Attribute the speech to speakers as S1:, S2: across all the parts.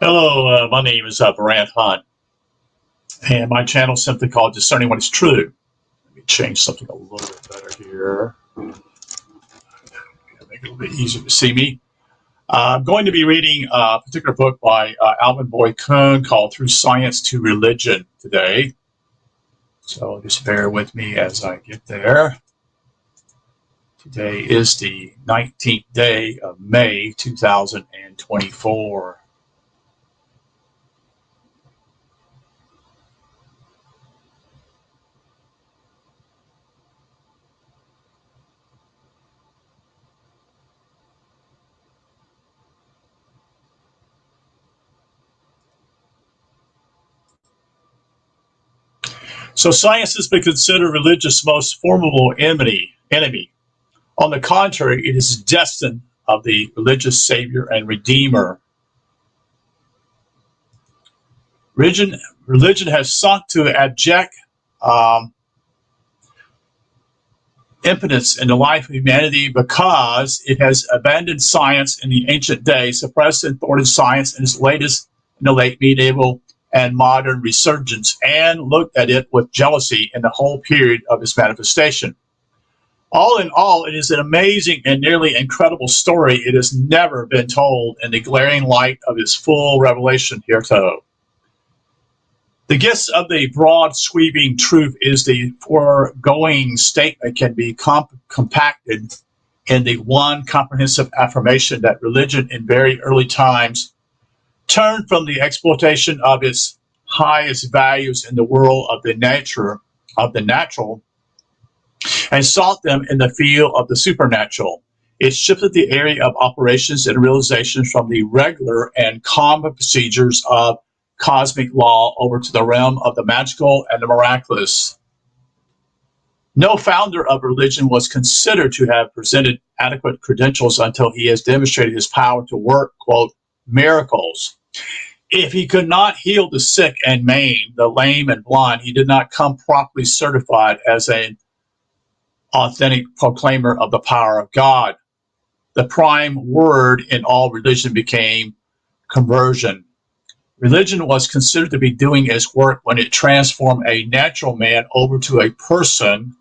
S1: Hello, my name is Brant Hunt, and my channel is simply called Discerning What is True. Let me change something a little bit better here. Make it a little bit easier to see me. I'm going to be reading a particular book by Alvin Kuhn called Through Science to Religion today. So just bear with me as I get there. Today is the 19th day of May 2024. So science has been considered religion's most formidable enemy. On the contrary, it is destined of the religious savior and redeemer. Religion has sunk to abject impotence in the life of humanity because it has abandoned science in the ancient days, suppressed and thwarted science in the late medieval and modern resurgence, and looked at it with jealousy in the whole period of its manifestation. All in all, it is an amazing and nearly incredible story. It has never been told in the glaring light of its full revelation hereto. The gist of the broad sweeping truth is the foregoing statement can be compacted in the one comprehensive affirmation that religion in very early times turned from the exploitation of its highest values in the world of the natural and sought them in the field of the supernatural. It shifted the area of operations and realizations from the regular and common procedures of cosmic law over to the realm of the magical and the miraculous. No founder of religion was considered to have presented adequate credentials until he has demonstrated his power to work, quote, miracles. If he could not heal the sick and maimed, the lame and blind, he did not come properly certified as an authentic proclaimer of the power of God. The prime word in all religion became conversion. Religion was considered to be doing its work when it transformed a natural man over to a person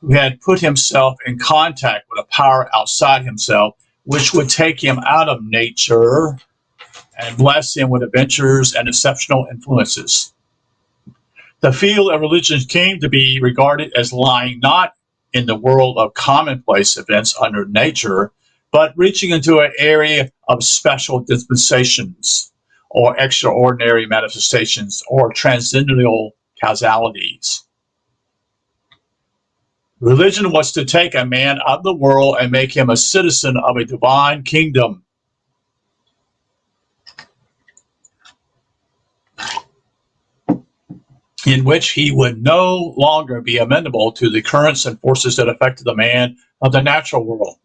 S1: who had put himself in contact with a power outside himself, which would take him out of nature and bless him with adventures and exceptional influences. The field of religion came to be regarded as lying not in the world of commonplace events under nature, but reaching into an area of special dispensations or extraordinary manifestations or transcendental causalities. Religion was to take a man out of the world and make him a citizen of a divine kingdom. In which he would no longer be amenable to the currents and forces that affected the man of the natural world,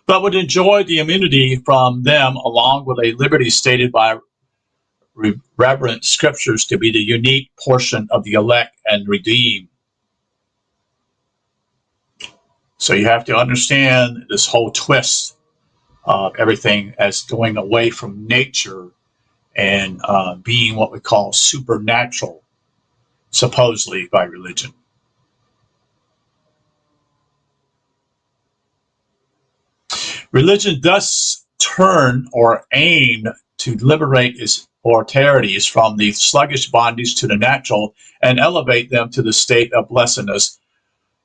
S1: but would enjoy the immunity from them along with a liberty stated by reverent scriptures to be the unique portion of the elect and redeemed. So you have to understand this whole twist of everything as going away from nature and being what we call supernatural, supposedly by religion. Religion thus turned or aimed to liberate its authorities from the sluggish bondage to the natural and elevate them to the state of blessedness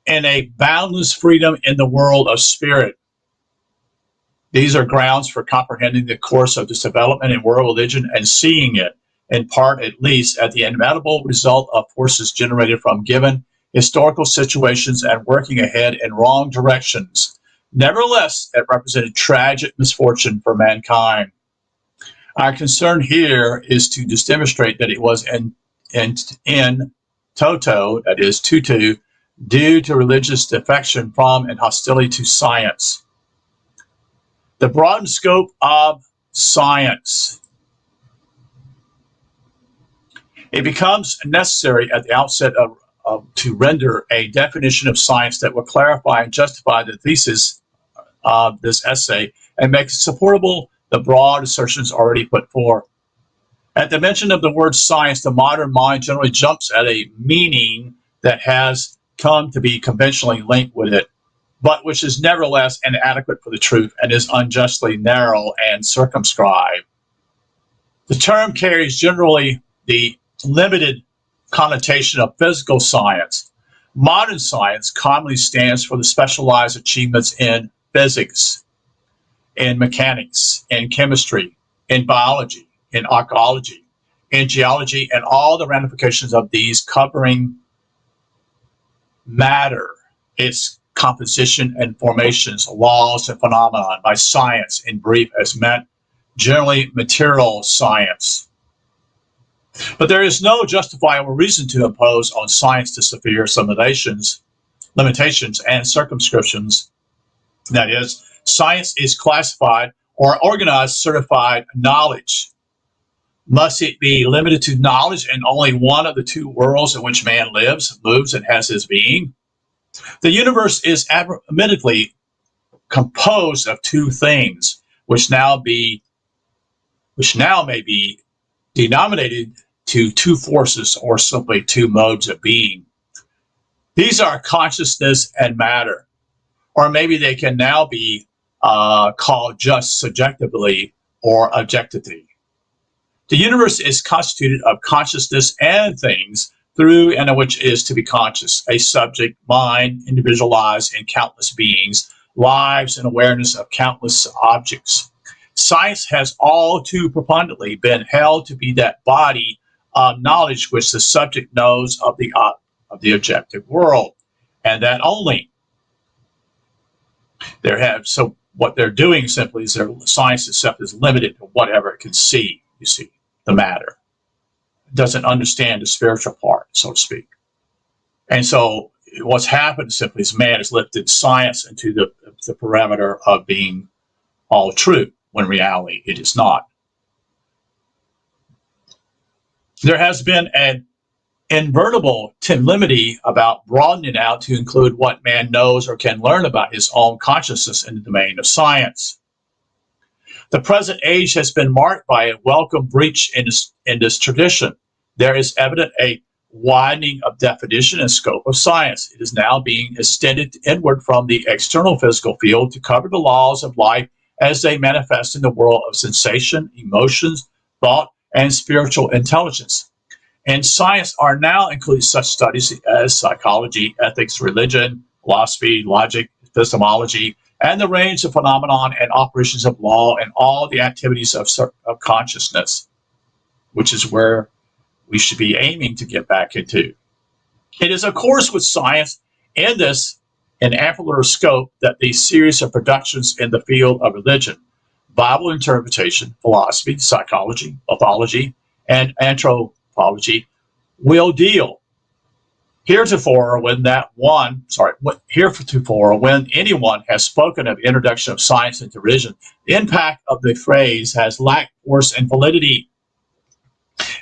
S1: and a boundless freedom in the world of spirit. These are grounds for comprehending the course of this development in world religion and seeing it, in part at least, at the inevitable result of forces generated from given historical situations and working ahead in wrong directions. Nevertheless, it represented tragic misfortune for mankind. Our concern here is to just demonstrate that it was in toto, that is, tutu, due to religious defection from and hostility to science. The broadened scope of science. It becomes necessary at the outset to render a definition of science that will clarify and justify the thesis of this essay and make supportable the broad assertions already put forth. At the mention of the word science, the modern mind generally jumps at a meaning that has come to be conventionally linked with it, but which is nevertheless inadequate for the truth and is unjustly narrow and circumscribed. The term carries generally the limited connotation of physical science. Modern science commonly stands for the specialized achievements in physics, in mechanics, in chemistry, in biology, in archaeology, in geology, and all the ramifications of these covering matter, its composition and formations, laws and phenomena by science in brief as meant generally material science. But there is no justifiable reason to impose on science the severe limitations and circumscriptions. That is, science is classified or organized certified knowledge. Must it be limited to knowledge in only one of the two worlds in which man lives, moves, and has his being? The universe is admittedly composed of two things, which now may be denominated to two forces or simply two modes of being. These are consciousness and matter, or maybe they can now be called just subjectively or objectively. The universe is constituted of consciousness and things through and which is to be conscious, a subject, mind, individualized in countless beings, lives and awareness of countless objects. Science has all too preponderantly been held to be that body of knowledge which the subject knows of the objective world, and that only. So what they're doing simply is their science itself is limited to whatever it can see. You see, the matter. It doesn't understand the spiritual part, so to speak. And so what's happened simply is man has lifted science into the parameter of being all true, when in reality it is not. There has been an invertible timidity about broadening out to include what man knows or can learn about his own consciousness in the domain of science. The present age has been marked by a welcome breach in this tradition. There is evident a widening of definition and scope of science. It is now being extended inward from the external physical field to cover the laws of life as they manifest in the world of sensation, emotions, thought, and spiritual intelligence. And science are now included such studies as psychology, ethics, religion, philosophy, logic, epistemology, and the range of phenomenon and operations of law and all the activities of consciousness, which is where we should be aiming to get back into. It is, of course, with science in this an ampler scope that the series of productions in the field of religion, Bible interpretation, philosophy, psychology, pathology, and anthropology will deal. Heretofore, when anyone has spoken of introduction of science into religion, the impact of the phrase has lacked force and validity.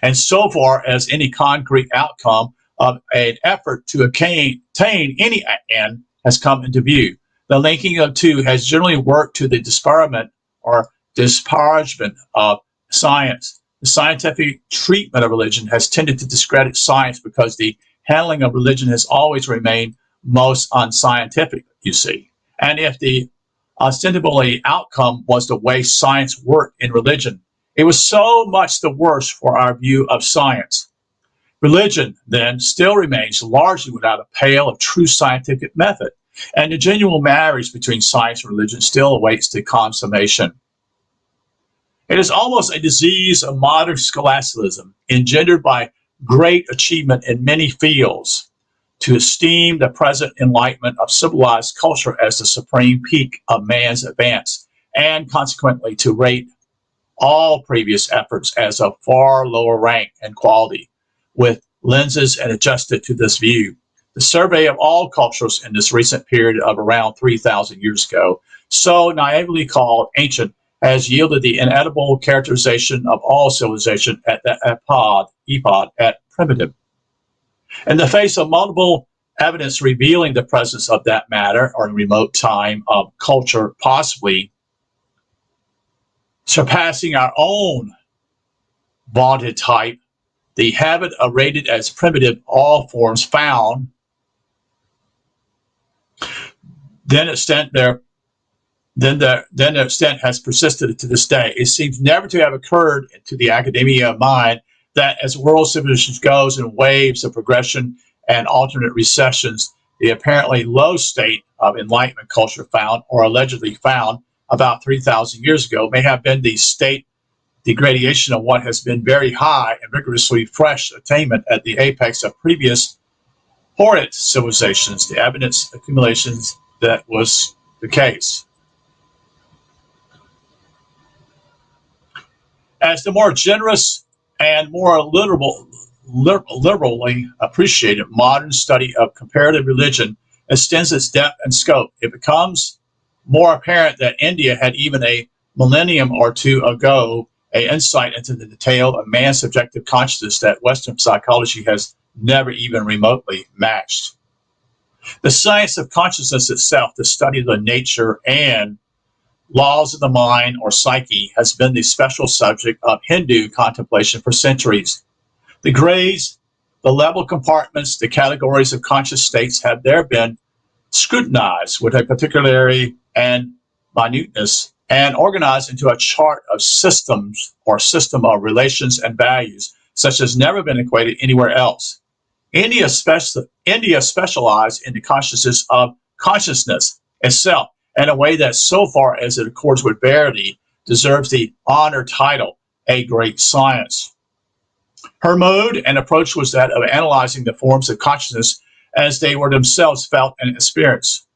S1: And so far as any concrete outcome of an effort to attain any end has come into view, the linking of two has generally worked to the disparagement of science. The scientific treatment of religion has tended to discredit science because the handling of religion has always remained most unscientific, you see. And if the ostensibly outcome was the way science worked in religion, it was so much the worse for our view of science. Religion, then, still remains largely without a pale of true scientific method, and the genuine marriage between science and religion still awaits the consummation. It is almost a disease of modern scholasticism, engendered by great achievement in many fields, to esteem the present enlightenment of civilized culture as the supreme peak of man's advance, and consequently to rate all previous efforts as of far lower rank and quality, with lenses and adjusted to this view. The survey of all cultures in this recent period of around 3,000 years ago, so naively called ancient, has yielded the inedible characterization of all civilization at the epoch at primitive. In the face of multiple evidence revealing the presence of that matter or in remote time of culture possibly surpassing our own vaunted type. The habit of rated as primitive all forms found, then extent has persisted to this day. It seems never to have occurred to the academia mind that as world civilization goes in waves of progression and alternate recessions, the apparently low state of Enlightenment culture found, or allegedly found, about 3,000 years ago may have been the state degradation of what has been very high and rigorously fresh attainment at the apex of previous horrid civilizations, the evidence accumulations that was the case. As the more generous and more liberally appreciated modern study of comparative religion extends its depth and scope, it becomes more apparent that India had even a millennium or two ago an insight into the detail of man's subjective consciousness that Western psychology has never even remotely matched. The science of consciousness itself, the study of the nature and laws of the mind or psyche, has been the special subject of Hindu contemplation for centuries. The grades, the level compartments, the categories of conscious states have there been scrutinized with a particularity and minuteness and organized into a chart of systems or system of relations and values such as never been equated anywhere else. India specialized in the consciousness of consciousness itself in a way that, so far as it accords with verity, deserves the honor title, a great science. Her mode and approach was that of analyzing the forms of consciousness as they were themselves felt and experienced.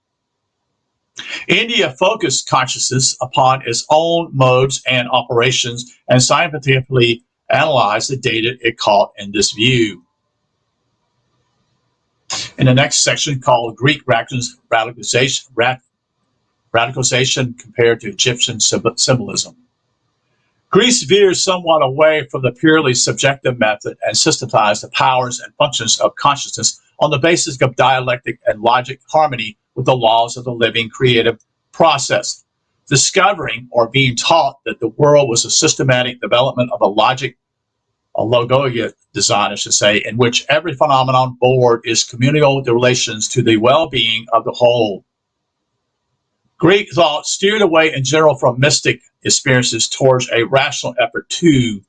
S1: India focused consciousness upon its own modes and operations and scientifically analyzed the data it caught in this view. In the next section, called Greek radicalization compared to Egyptian symbolism. Greece veers somewhat away from the purely subjective method and systematized the powers and functions of consciousness on the basis of dialectic and logic harmony with the laws of the living creative process, discovering or being taught that the world was a systematic development of a logic, a logoia design, I should say, in which every phenomenon board is communal relations to the well-being of the whole. Greek thought steered away in general from mystic experiences towards a rational effort to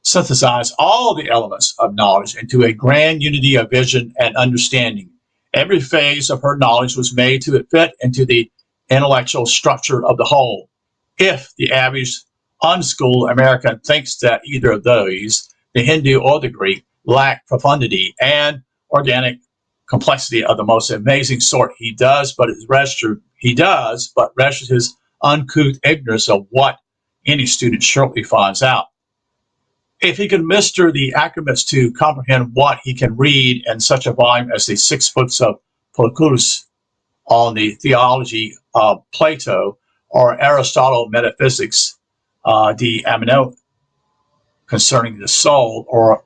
S1: synthesize all the elements of knowledge into a grand unity of vision and understanding. Every phase of her knowledge was made to fit into the intellectual structure of the whole. If the average unschooled American thinks that either of those, the Hindu or the Greek, lack profundity and organic complexity of the most amazing sort, he does, but restures his uncouth ignorance of what any student shortly finds out. If he can muster the accuracy to comprehend what he can read in such a volume as the 6 books of Proclus on the theology of Plato, or Aristotle Metaphysics de Amino concerning the soul, or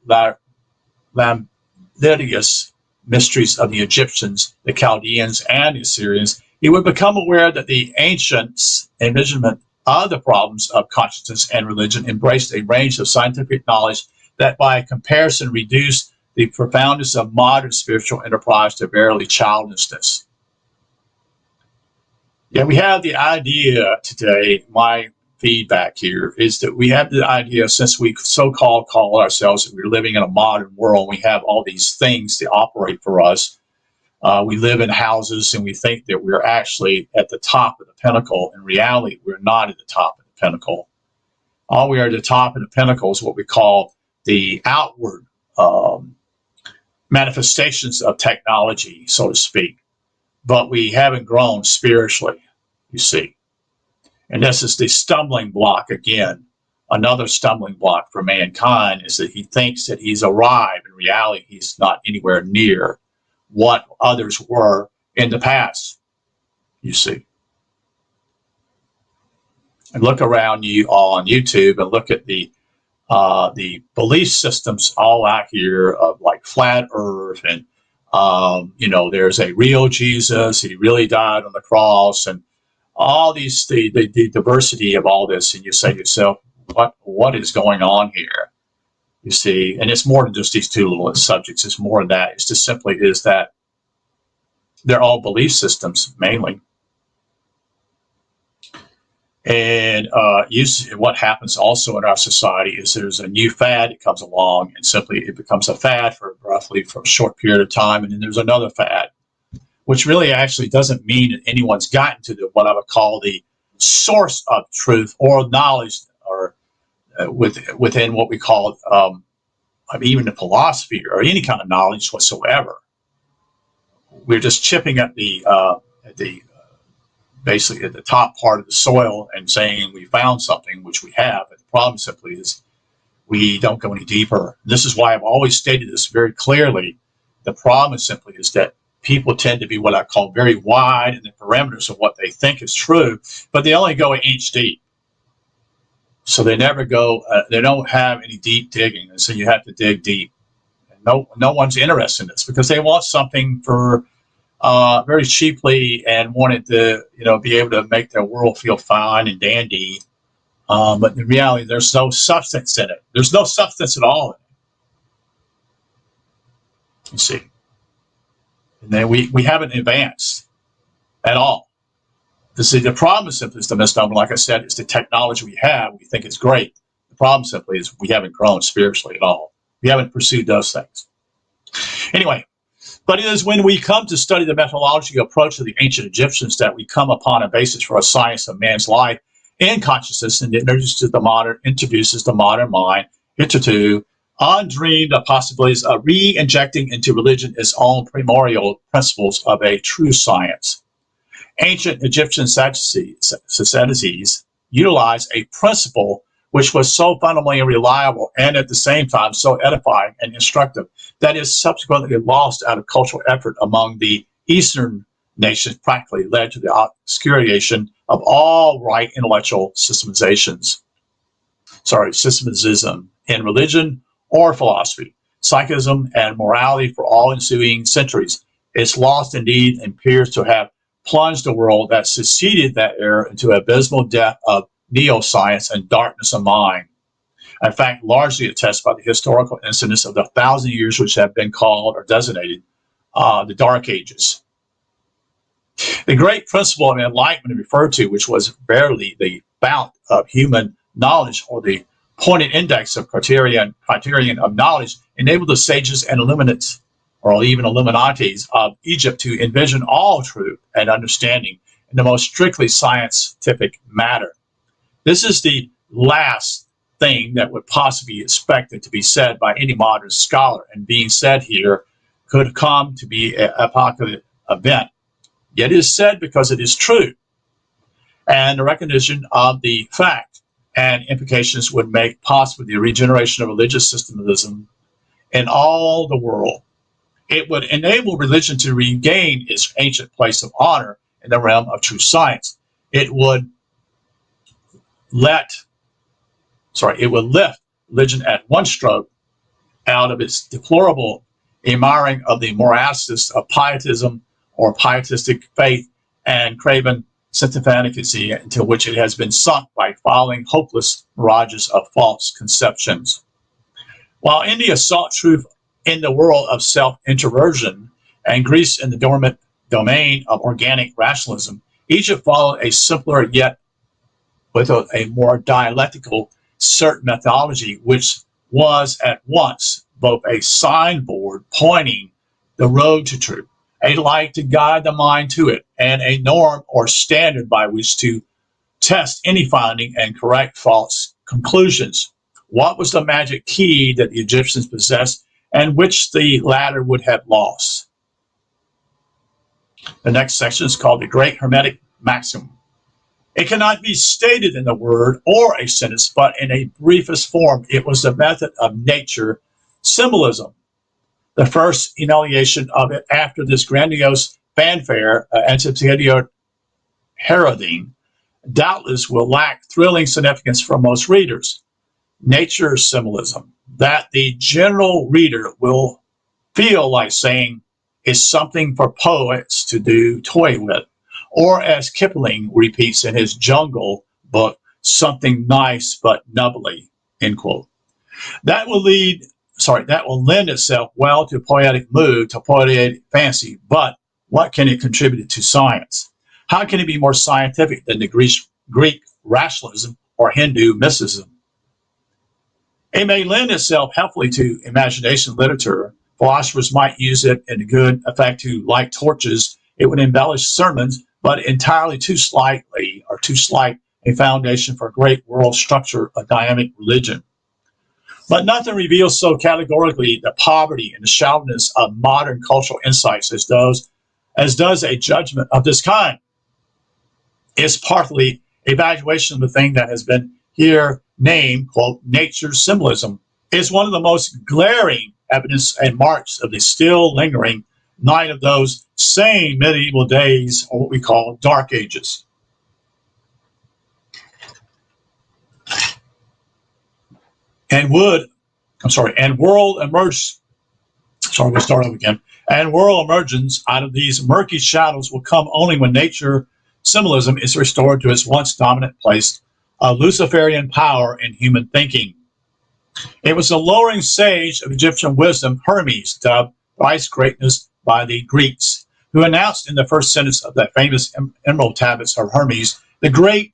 S1: Lamnidius Mysteries of the Egyptians, the Chaldeans, and the Assyrians, he would become aware that the ancients' envisionment of the problems of consciousness and religion embraced a range of scientific knowledge that by comparison reduced the profoundness of modern spiritual enterprise to verily childishness. Yeah, we have the idea today, my feedback here is that we have the idea, since we so-called call ourselves, we're living in a modern world, we have all these things that operate for us. We live in houses and we think that we're actually at the top of the pinnacle. In reality, we're not at the top of the pinnacle. All we are at the top of the pinnacle is what we call the outward manifestations of technology, so to speak. But we haven't grown spiritually, you see. And this is the stumbling block again. Another stumbling block for mankind is that he thinks that he's arrived. In reality, he's not anywhere near what others were in the past, you see. And look around you all on YouTube and look at the belief systems all out here of like flat earth and, there's a real Jesus, he really died on the cross, and all these, the diversity of all this. And you say to yourself, what is going on here? You see, and it's more than just these two little subjects. It's more than that. It's just simply is that they're all belief systems mainly. And what happens also in our society is there's a new fad that comes along, and simply it becomes a fad for a short period of time, and then there's another fad, which really actually doesn't mean that anyone's gotten to what I would call the source of truth or knowledge, or within what we call even the philosophy or any kind of knowledge whatsoever. We're just chipping at basically at the top part of the soil and saying we found something, which we have. But the problem simply is we don't go any deeper. This is why I've always stated this very clearly. The problem simply is that people tend to be what I call very wide in the parameters of what they think is true, but they only go an inch deep. So they never go, they don't have any deep digging. And so you have to dig deep. And no one's interested in this because they want something for very cheaply and wanted to, be able to make their world feel fine and dandy. But in reality, there's no substance in it. There's no substance at all in it. You see. And then we haven't advanced at all. See, the problem simply is the misnomer, like I said, is the technology we have. We think it's great. The problem simply is we haven't grown spiritually at all. We haven't pursued those things. Anyway, but it is when we come to study the methodological approach of the ancient Egyptians that we come upon a basis for a science of man's life and consciousness, and introduces the modern mind hitherto undreamed of possibilities of re-injecting into religion its own primordial principles of a true science. Ancient Egyptian Sadducees utilized a principle which was so fundamentally reliable and at the same time so edifying and instructive that is subsequently lost out of cultural effort among the Eastern nations, practically led to the obscuration of all right intellectual systemizism in religion or philosophy, psychism, and morality for all ensuing centuries. It's lost indeed and appears to have plunged the world that succeeded that era into abysmal depth of neo-science and darkness of mind. In fact, largely attested by the historical incidents of the 1,000 years which have been called or designated the Dark Ages. The great principle of enlightenment referred to, which was verily the fount of human knowledge, or the pointed index of criterion of knowledge, enabled the sages and illuminates, or even Illuminatis of Egypt, to envision all truth and understanding in the most strictly scientific matter. This is the last thing that would possibly be expected to be said by any modern scholar, and being said here could come to be an apocalyptic event. Yet it is said because it is true, and the recognition of the fact and implications would make possible the regeneration of religious systematism in all the world. It would enable religion to regain its ancient place of honor in the realm of true science. It would lift religion at one stroke out of its deplorable admiring of the moralists of pietism or pietistic faith and craven sympathy into which it has been sunk by following hopeless mirages of false conceptions. While India sought truth in the world of self-introversion and Greece in the dormant domain of organic rationalism, Egypt followed a simpler yet with a more dialectical certain methodology, which was at once both a signboard pointing the road to truth, a light to guide the mind to it, and a norm or standard by which to test any finding and correct false conclusions. What was the magic key that the Egyptians possessed and which the latter would have lost? The next section is called the Great Hermetic Maxim. It cannot be stated in a word or a sentence, but in a briefest form, it was the method of nature symbolism. The first enunciation of it after this grandiose fanfare, Antiquated Heralding, doubtless will lack thrilling significance for most readers. Nature symbolism, that the general reader will feel like saying, is something for poets to toy with, or as Kipling repeats in his Jungle book, something nice but nubbly, end quote. That will lend itself well to poetic mood, to poetic fancy, but what can it contribute to science? How can it be more scientific than the Greek rationalism or Hindu mysticism? It may lend itself helpfully to imagination literature. Philosophers might use it in good effect to light torches. It would embellish sermons, but entirely too slight a foundation for a great world structure, a dynamic religion. But nothing reveals so categorically the poverty and the shallowness of modern cultural insights as does a judgment of this kind. It's partly evaluation of the thing that has been here named, quote, nature's symbolism. Is one of the most glaring evidence and marks of the still lingering night of those same medieval days, or what we call dark ages. And world emergence out of these murky shadows will come only when nature symbolism is restored to its once dominant place of Luciferian power in human thinking. It was the lowering sage of Egyptian wisdom, Hermes, dubbed thrice greatness by the Greeks, who announced in the first sentence of the famous Emerald Tablets of Hermes the great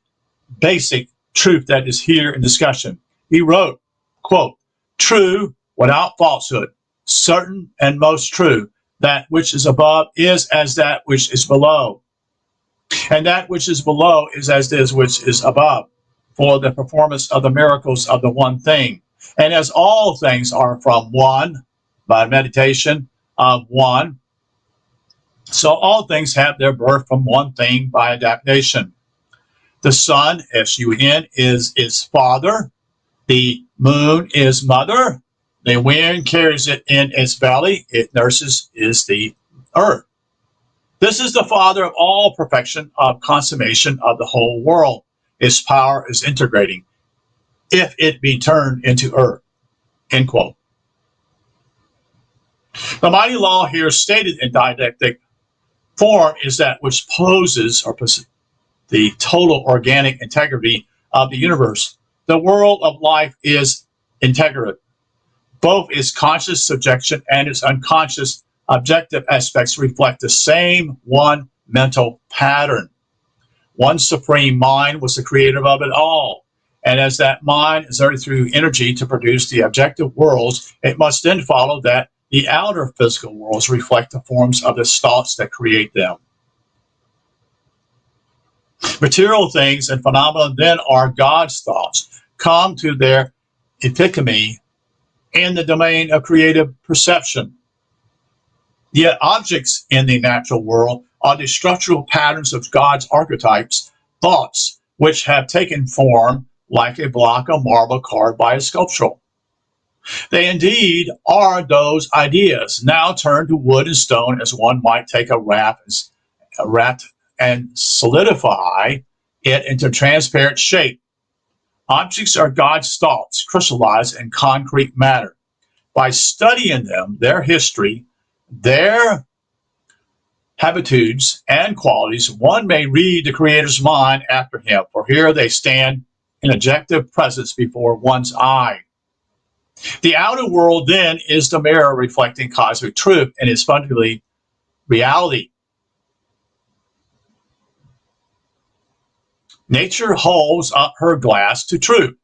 S1: basic truth that is here in discussion. He wrote, quote, true without falsehood, certain and most true, that which is above is as that which is below, and that which is below is as this which is above, for the performance of the miracles of the one thing. And as all things are from one, by meditation of one, so all things have their birth from one thing by adaptation. The sun, S-U-N, is its father. The moon is mother. The wind carries it in its belly. It nurses is the earth. This is the father of all perfection, of consummation of the whole world. Its power is integrating, if it be turned into earth. End quote. The mighty law here stated in didactic form is that which poses the total organic integrity of the universe. The world of life is integrated. Both its conscious subjection and its unconscious objective aspects reflect the same one mental pattern. One supreme mind was the creator of it all. And as that mind exerted through energy to produce the objective worlds, it must then follow that the outer physical worlds reflect the forms of the thoughts that create them. Material things and phenomena then are God's thoughts, come to their epitome in the domain of creative perception. Yet objects in the natural world are the structural patterns of God's archetypes, thoughts, which have taken form like a block of marble carved by a sculptor. They indeed are those ideas, now turned to wood and stone, as one might take a raft and solidify it into transparent shape. Objects are God's thoughts, crystallized in concrete matter. By studying them, their history, their habitudes and qualities, one may read the Creator's mind after him, for here they stand in objective presence before one's eye. The outer world then is the mirror reflecting cosmic truth and is fundamentally reality. Nature holds up her glass to truth,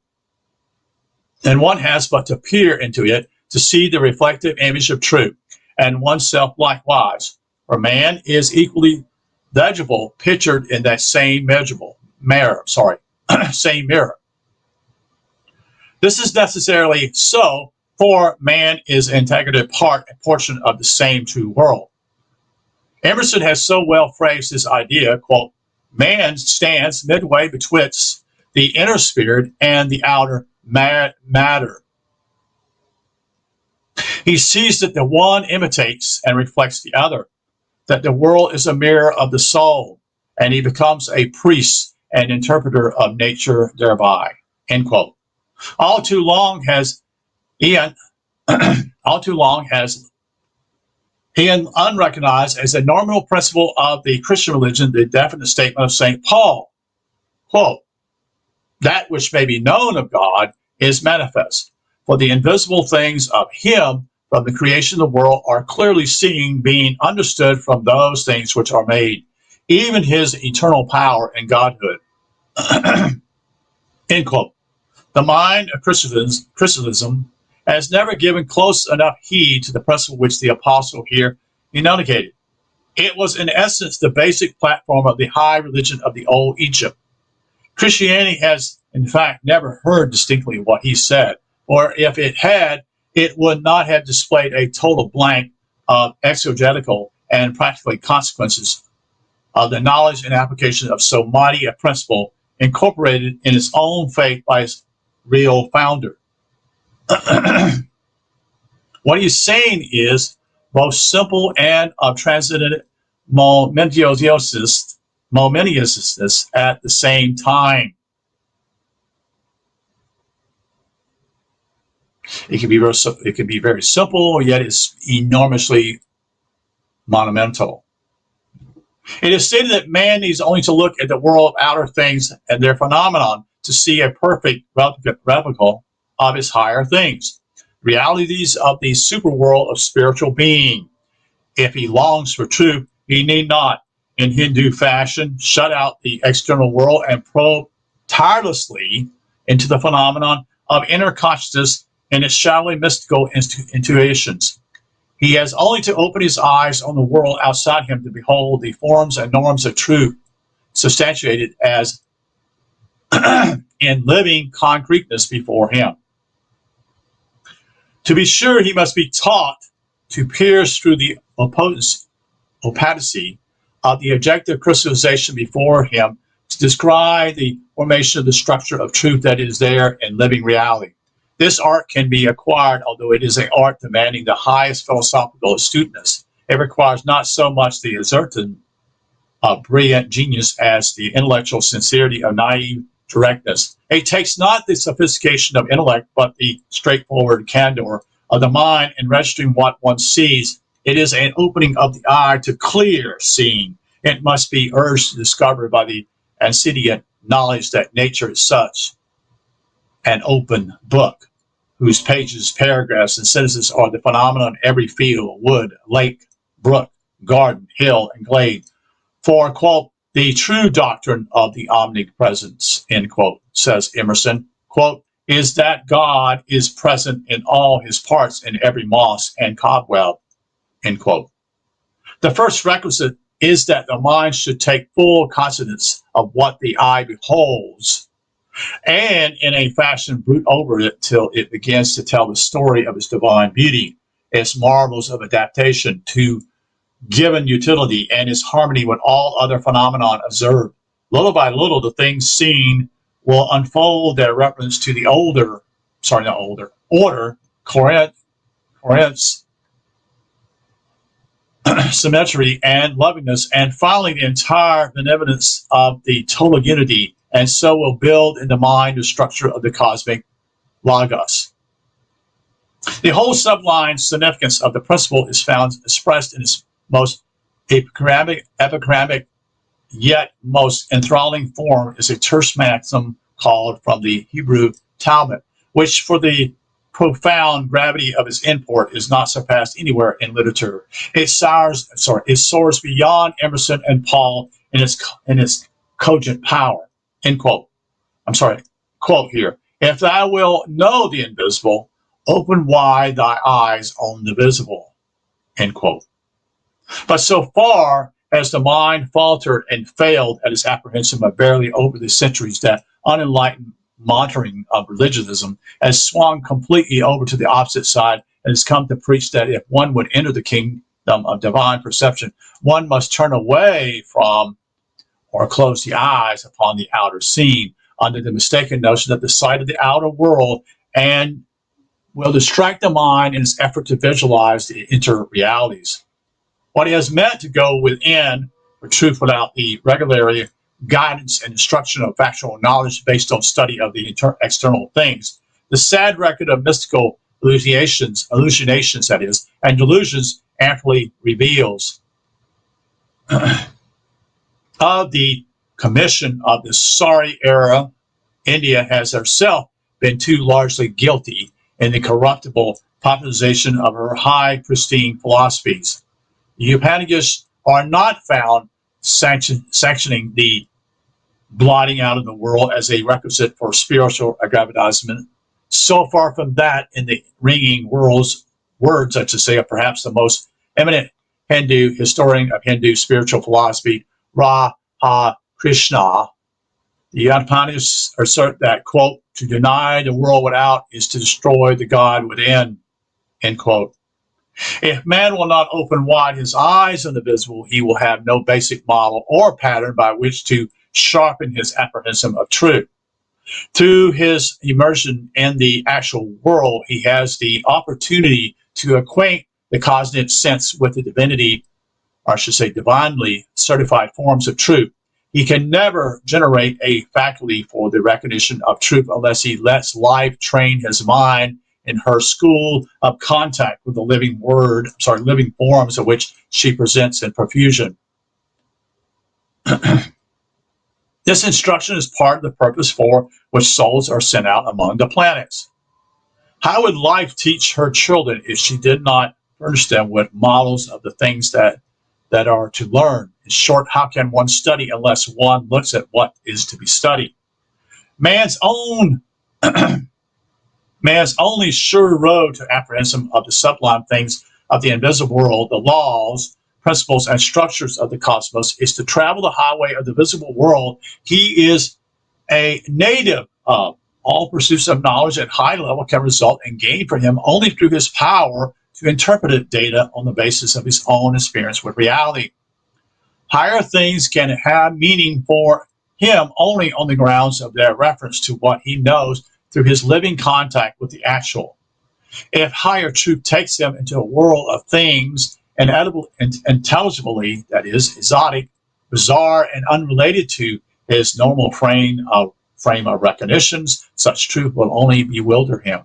S1: and one has but to peer into it to see the reflective image of truth, and oneself likewise, for man is equally legible, pictured in that same same mirror. This is necessarily so, for man is an integrated part and portion of the same true world. Emerson has so well phrased this idea, quote, man stands midway betwixt the inner spirit and the outer matter. He sees that the one imitates and reflects the other, that the world is a mirror of the soul, and he becomes a priest and interpreter of nature thereby. End quote. All too long has Ian unrecognized as a normal principle of the Christian religion the definite statement of St. Paul, quote, that which may be known of God is manifest, For the invisible things of him from the creation of the world are clearly seen, being understood from those things which are made, even his eternal power and godhood. End quote. The mind of Christianism has never given close enough heed to the principle which the apostle here enunciated. It was in essence the basic platform of the high religion of the old Egypt. Christianity has, in fact, never heard distinctly what he said, or if it had, it would not have displayed a total blank of exegetical and practical consequences of the knowledge and application of so mighty a principle incorporated in its own faith by its real founder. What he's saying is both simple and of transcendent momentousness at the same time. It can be very simple, yet it's enormously monumental. It is stated that man needs only to look at the world of outer things and their phenomenon to see a perfect replica of his higher things, realities of the superworld of spiritual being. If he longs for truth, he need not, in Hindu fashion, shut out the external world and probe tirelessly into the phenomenon of inner consciousness and its shallowly mystical intuitions. He has only to open his eyes on the world outside him to behold the forms and norms of truth substantiated as in living concreteness before him. To be sure, he must be taught to pierce through the opacity of the objective crystallization before him to descry the formation of the structure of truth that is there in living reality. This art can be acquired, although it is an art demanding the highest philosophical astuteness. It requires not so much the exertion of brilliant genius as the intellectual sincerity of naive directness. It takes not the sophistication of intellect, but the straightforward candor of the mind in registering what one sees. It is an opening of the eye to clear seeing. It must be urged to discover by the antecedent knowledge that nature is such an open book, whose pages, paragraphs, and sentences are the phenomenon of every field, wood, lake, brook, garden, hill, and glade. For, quote, the true doctrine of the omnipresence, end quote, says Emerson, quote, is that God is present in all his parts in every moss and cobweb, end quote. The first requisite is that the mind should take full cognizance of what the eye beholds, and in a fashion brood over it till it begins to tell the story of its divine beauty, its marvels of adaptation to given utility, and its harmony with all other phenomenon observed. Little by little, the things seen will unfold their reference to the order, coherence, symmetry, and lovingness, and finally the entire benevolence of the total unity, and so will build in the mind the structure of the cosmic logos. The whole sublime significance of the principle is found expressed in its most epigrammatic yet most enthralling form is a terse maxim called from the Hebrew Talmud, which for the profound gravity of its import is not surpassed anywhere in literature. It soars beyond Emerson and Paul in its cogent power. End quote. Quote here. If thou wilt know the invisible, open wide thy eyes on the visible. End quote. But so far as the mind faltered and failed at its apprehension of barely over the centuries, that unenlightened monitoring of religionism has swung completely over to the opposite side and has come to preach that if one would enter the kingdom of divine perception, one must turn away from or close the eyes upon the outer scene, under the mistaken notion that the sight of the outer world and will distract the mind in its effort to visualize the inner realities. What he has meant to go within for truth without the regular guidance and instruction of factual knowledge based on study of the external things. The sad record of mystical hallucinations that is, and delusions amply reveals of the commission of this sorry era. India has herself been too largely guilty, in the corruptible popularization of her high, pristine philosophies. The Upanishads are not found sanctioning the blotting out of the world as a requisite for spiritual aggrandizement. So far from that, in the ringing words, I should say, of perhaps the most eminent Hindu historian of Hindu spiritual philosophy, Radha Krishna, the Upanishads assert that, quote, to deny the world without is to destroy the God within, end quote. If man will not open wide his eyes on the visible, he will have no basic model or pattern by which to sharpen his apprehension of truth. Through his immersion in the actual world, he has the opportunity to acquaint the cosmic sense with the divinity, or I should say divinely certified forms of truth. He can never generate a faculty for the recognition of truth unless he lets life train his mind in her school of contact with the living living forms of which she presents in profusion. This instruction is part of the purpose for which souls are sent out among the planets. How would life teach her children if she did not furnish them with models of the things that are to learn? In short, how can one study unless one looks at what is to be studied? Man's only sure road to apprehension of the sublime things of the invisible world, the laws, principles, and structures of the cosmos, is to travel the highway of the visible world he is a native of. All pursuits of knowledge at high level can result in gain for him only through his power to interpret data on the basis of his own experience with reality. Higher things can have meaning for him only on the grounds of their reference to what he knows through his living contact with the actual. If higher truth takes him into a world of things intelligibly, that is, exotic, bizarre, and unrelated to his normal frame of recognitions, such truth will only bewilder him.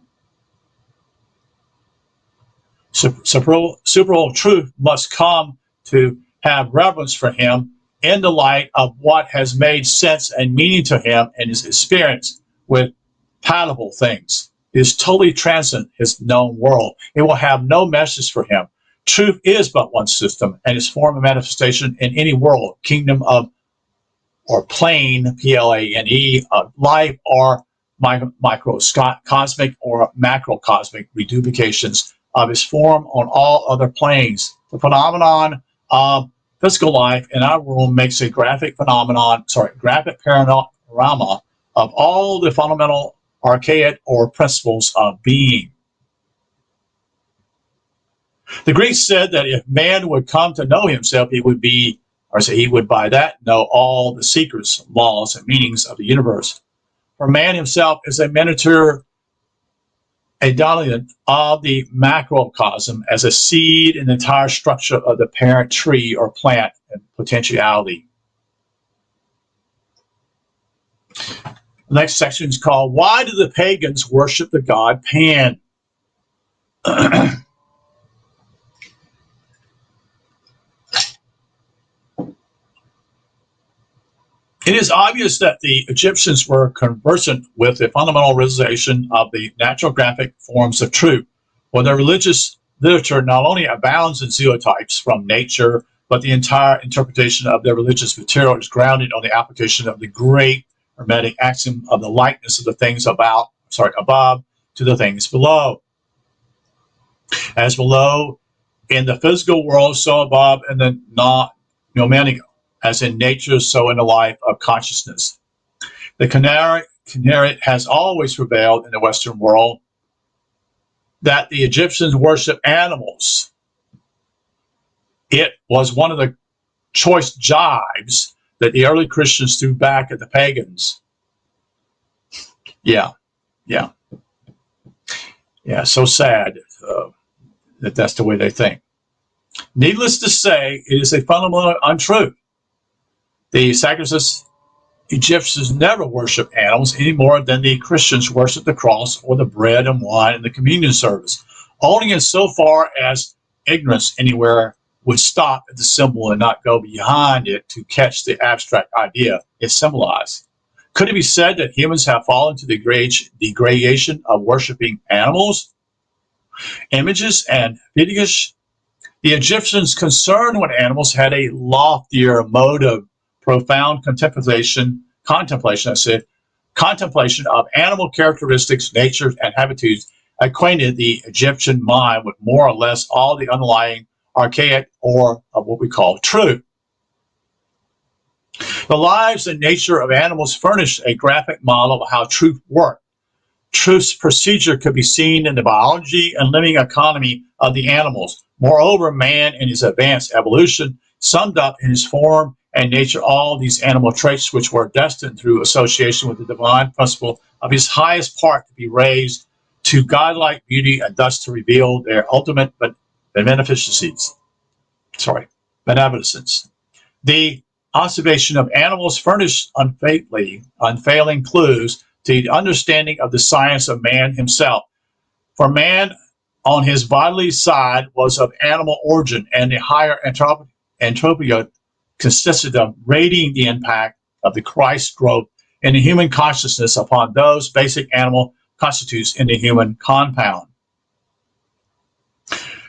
S1: Supernal truth must come to have reverence for him in the light of what has made sense and meaning to him in his experience with palatable things. It is totally transcend his known world. It will have no message for him. Truth is but one system, and its form of manifestation in any world, kingdom of or plane, Plane, of life, or microcosmic or macrocosmic reduplications of its form on all other planes. The phenomenon of physical life in our world makes a graphic panorama of all the fundamental archaic or principles of being. The Greeks said that if man would come to know himself, he would by that know all the secrets, laws, and meanings of the universe. For man himself is a miniature equivalent of the macrocosm as a seed in the entire structure of the parent tree or plant and potentiality. The next section is called, Why do the pagans worship the god Pan? It is obvious that the Egyptians were conversant with the fundamental realization of the natural graphic forms of truth, for their religious literature not only abounds in zeotypes from nature, but the entire interpretation of their religious material is grounded on the application of the great Hermetic axiom of the likeness of the things above to the things below. As below in the physical world, so above in the non-nomadic, as in nature, so in the life of consciousness. The Canary has always prevailed in the Western world that the Egyptians worship animals. It was one of the choice jibes that the early Christians threw back at the pagans. Yeah, so sad that that's the way they think. Needless to say, it is a fundamental untruth. The sacrificial Egyptians never worshiped animals any more than the Christians worship the cross or the bread and wine in the communion service, only insofar as ignorance anywhere would stop at the symbol and not go behind it to catch the abstract idea it symbolized. Could it be said that humans have fallen to the degradation of worshiping animals, images, and fetish? The Egyptians concerned with animals had a loftier mode of profound contemplation of animal characteristics, natures, and habitudes acquainted the Egyptian mind with more or less all the underlying archaic or of what we call truth. The lives and nature of animals furnish a graphic model of how truth worked. Truth's procedure could be seen in the biology and living economy of the animals. Moreover, man in his advanced evolution summed up in his form and nature all these animal traits which were destined through association with the divine principle of his highest part to be raised to godlike beauty and thus to reveal their ultimate beneficence. The observation of animals furnished unfailing clues to the understanding of the science of man himself. For man, on his bodily side, was of animal origin, and the higher anthropia consisted of radiating the impact of the Christ growth in the human consciousness upon those basic animal constitutes in the human compound.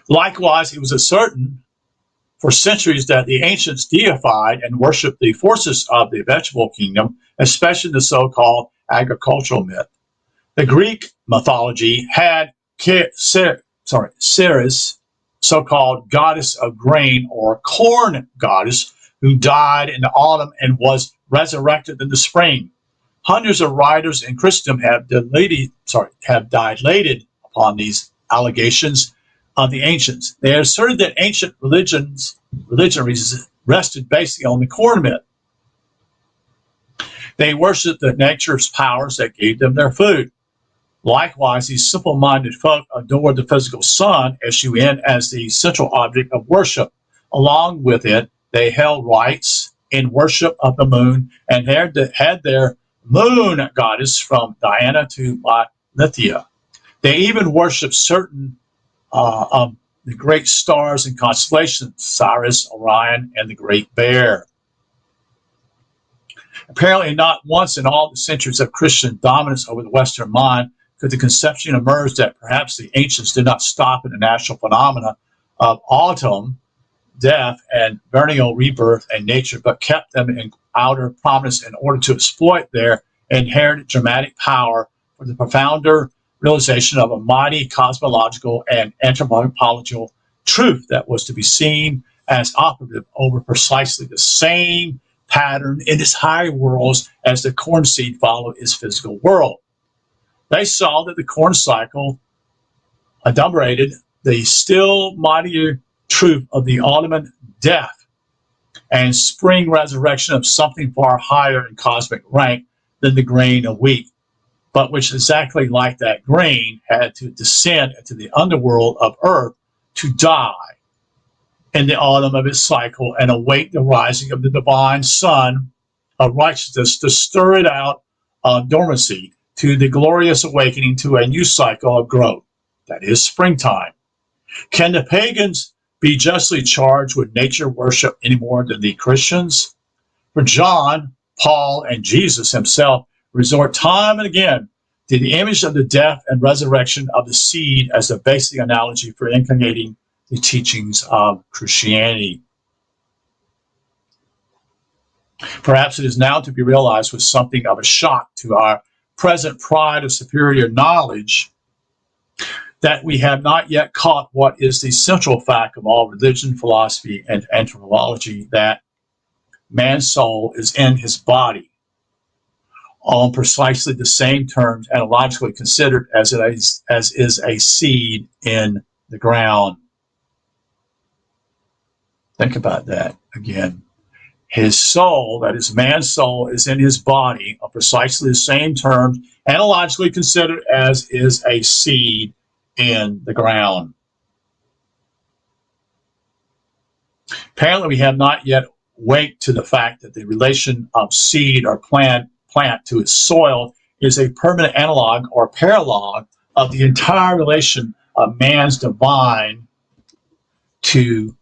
S1: Likewise, it was certain for centuries that the ancients deified and worshipped the forces of the vegetable kingdom, especially the so-called agricultural myth. The Greek mythology had Ceres, so-called goddess of grain or corn goddess, who died in the autumn and was resurrected in the spring. Hundreds of writers in Christendom have dilated upon these allegations of the ancients. They asserted that ancient religion rested basically on the corn myth. They worshipped the nature's powers that gave them their food. Likewise, these simple-minded folk adored the physical sun, S-U-N, as the central object of worship. Along with it, they held rites in worship of the moon and had their moon goddess from Diana to Lithia. They even worshipped certain of the great stars and constellations, Sirius, Orion, and the Great Bear. Apparently, not once in all the centuries of Christian dominance over the Western mind could the conception emerge that perhaps the ancients did not stop at the natural phenomena of autumn, death, and vernal rebirth and nature, but kept them in outer prominence in order to exploit their inherent dramatic power for the profounder realization of a mighty cosmological and anthropological truth that was to be seen as operative over precisely the same pattern in its higher worlds as the corn seed followed its physical world. They saw that the corn cycle adumbrated the still mightier truth of the autumn death and spring resurrection of something far higher in cosmic rank than the grain of wheat, but which exactly like that grain had to descend into the underworld of earth to die in the autumn of its cycle and await the rising of the divine sun of righteousness to stir it out of dormancy to the glorious awakening to a new cycle of growth, that is springtime. Can the pagans be justly charged with nature worship any more than the Christians? For John, Paul, and Jesus himself resort time and again to the image of the death and resurrection of the seed as the basic analogy for incarnating the teachings of Christianity. Perhaps it is now to be realized with something of a shock to our present pride of superior knowledge that we have not yet caught what is the central fact of all religion, philosophy, and anthropology, that man's soul is in his body on precisely the same terms analogically considered as is a seed in the ground. Think about that again. His soul, that is man's soul, is in his body on precisely the same terms analogically considered as is a seed in the ground. Apparently, we have not yet waked to the fact that the relation of seed or plant to its soil is a permanent analog or paralog of the entire relation of man's divine to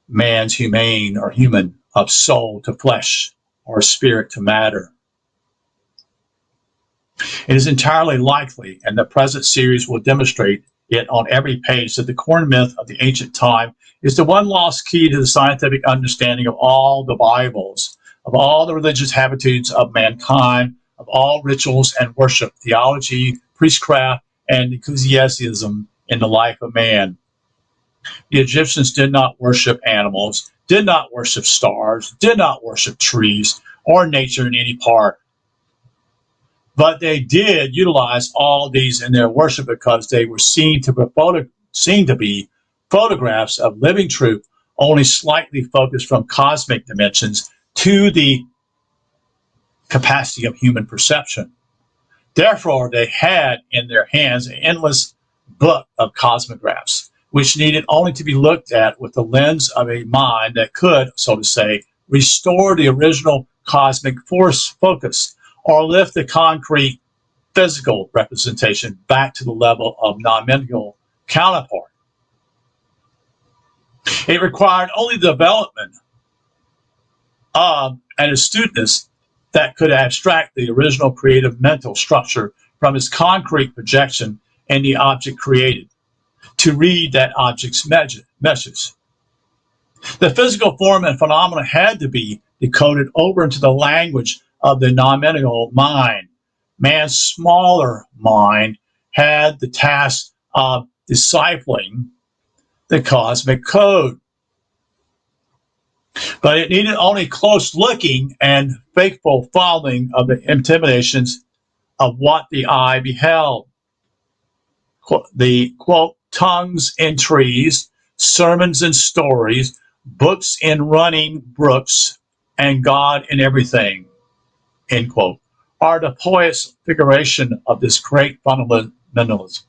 S1: man's humane or human, of soul to flesh or spirit to matter. It is entirely likely, and the present series will demonstrate it on every page, that the Kuhn myth of the ancient time is the one lost key to the scientific understanding of all the Bibles, of all the religious habitudes of mankind, of all rituals and worship, theology, priestcraft, and ecclesiasticism in the life of man. The Egyptians did not worship animals, did not worship stars, did not worship trees or nature in any part. But they did utilize all these in their worship because they were seen to be photographs of living truth, only slightly focused from cosmic dimensions to the capacity of human perception. Therefore, they had in their hands an endless book of cosmographs, which needed only to be looked at with the lens of a mind that could, so to say, restore the original cosmic force focus, or lift the concrete physical representation back to the level of non-mental counterpart. It required only the development of an astuteness that could abstract the original creative mental structure from its concrete projection in the object created, to read that object's message. The physical form and phenomena had to be decoded over into the language of the non-mental mind. Man's smaller mind had the task of deciphering the cosmic code. But it needed only close looking and faithful following of the intimidations of what the eye beheld. The, quote, tongues in trees, sermons and stories, books in running brooks, and God in everything, end quote, are the poet's figuration of this great fundamentalism.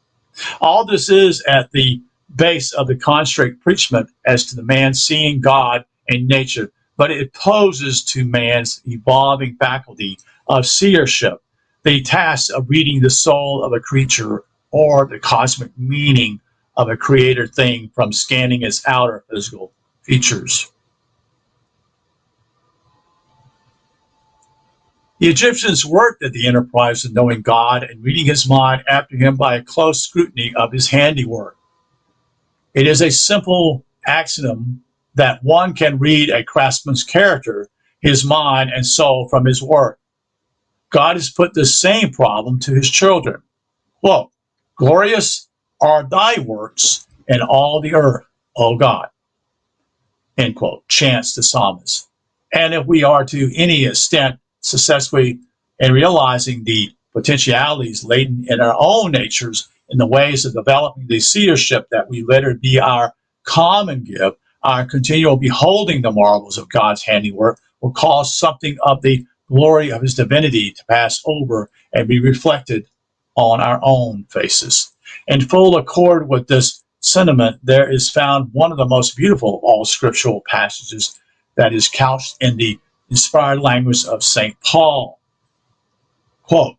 S1: All this is at the base of the construct preachment as to the man seeing God in nature, but it poses to man's evolving faculty of seership the task of reading the soul of a creature or the cosmic meaning of a creator thing from scanning its outer physical features. The Egyptians worked at the enterprise of knowing God and reading his mind after him by a close scrutiny of his handiwork. It is a simple axiom that one can read a craftsman's character, his mind, and soul from his work. God has put the same problem to his children. Quote, glorious are thy works in all the earth, O God, end quote, chants the psalmist. And if we are to any extent successfully in realizing the potentialities latent in our own natures in the ways of developing the seership that we let it be our common gift, our continual beholding the marvels of God's handiwork will cause something of the glory of his divinity to pass over and be reflected on our own faces. In full accord with this sentiment, there is found one of the most beautiful of all scriptural passages that is couched in the inspired language of St. Paul. Quote,